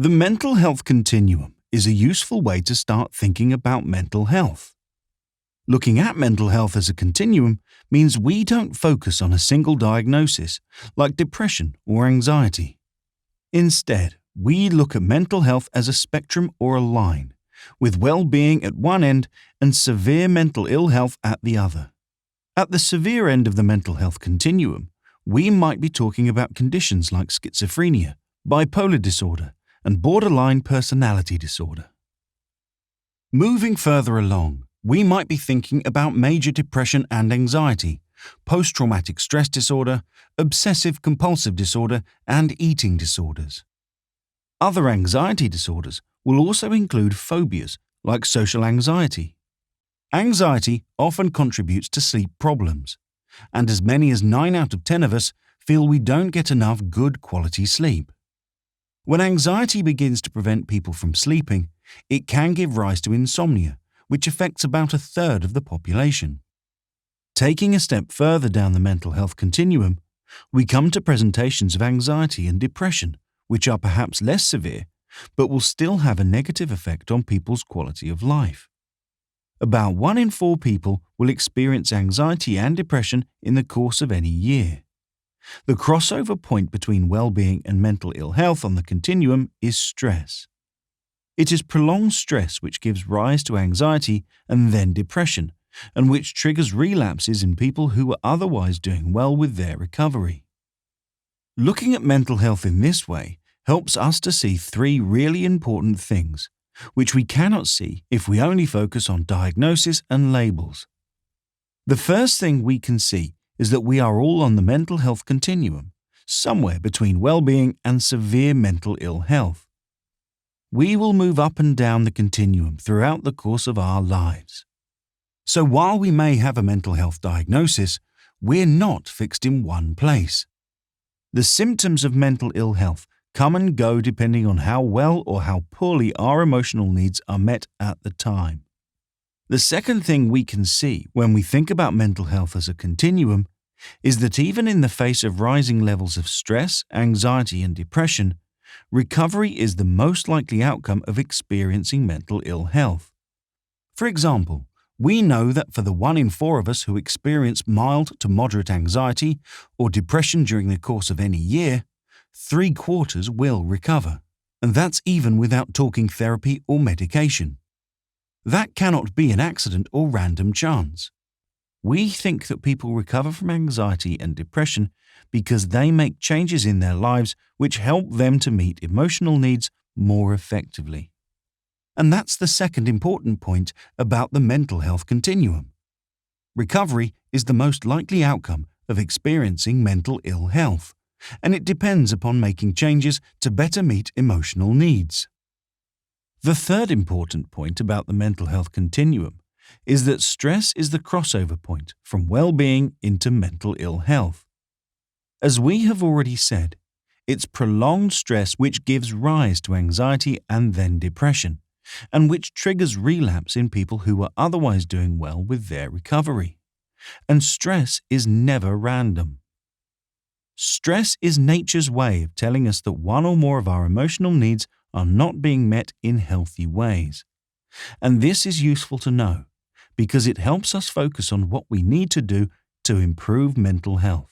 The mental health continuum is a useful way to start thinking about mental health. Looking at mental health as a continuum means we don't focus on a single diagnosis, like depression or anxiety. Instead, we look at mental health as a spectrum or a line, with well-being at one end and severe mental ill health at the other. At the severe end of the mental health continuum, we might be talking about conditions like schizophrenia, bipolar disorder, and borderline personality disorder. Moving further along, we might be thinking about major depression and anxiety, post-traumatic stress disorder, obsessive-compulsive disorder, and eating disorders. Other anxiety disorders will also include phobias like social anxiety. Anxiety often contributes to sleep problems, and as many as 9 out of 10 of us feel we don't get enough good quality sleep. When anxiety begins to prevent people from sleeping, it can give rise to insomnia, which affects about a third of the population. Taking a step further down the mental health continuum, we come to presentations of anxiety and depression, which are perhaps less severe, but will still have a negative effect on people's quality of life. About 1 in 4 people will experience anxiety and depression in the course of any year. The crossover point between well-being and mental ill health on the continuum is stress. It is prolonged stress which gives rise to anxiety and then depression, and which triggers relapses in people who are otherwise doing well with their recovery. Looking at mental health in this way helps us to see 3 really important things, which we cannot see if we only focus on diagnosis and labels. The first thing we can see is that we are all on the mental health continuum, somewhere between well-being and severe mental ill health. We will move up and down the continuum throughout the course of our lives. So while we may have a mental health diagnosis, we're not fixed in one place. The symptoms of mental ill health come and go depending on how well or how poorly our emotional needs are met at the time. The second thing we can see when we think about mental health as a continuum is that even in the face of rising levels of stress, anxiety, and depression, recovery is the most likely outcome of experiencing mental ill health. For example, we know that for the 1 in 4 of us who experience mild to moderate anxiety or depression during the course of any year, 3/4 will recover, and that's even without talking therapy or medication. That cannot be an accident or random chance. We think that people recover from anxiety and depression because they make changes in their lives which help them to meet emotional needs more effectively. And that's the second important point about the mental health continuum. Recovery is the most likely outcome of experiencing mental ill health, and it depends upon making changes to better meet emotional needs. The third important point about the mental health continuum is that stress is the crossover point from well-being into mental ill health. As we have already said, it's prolonged stress which gives rise to anxiety and then depression, and which triggers relapse in people who are otherwise doing well with their recovery. And stress is never random. Stress is nature's way of telling us that one or more of our emotional needs are not being met in healthy ways. And this is useful to know because it helps us focus on what we need to do to improve mental health.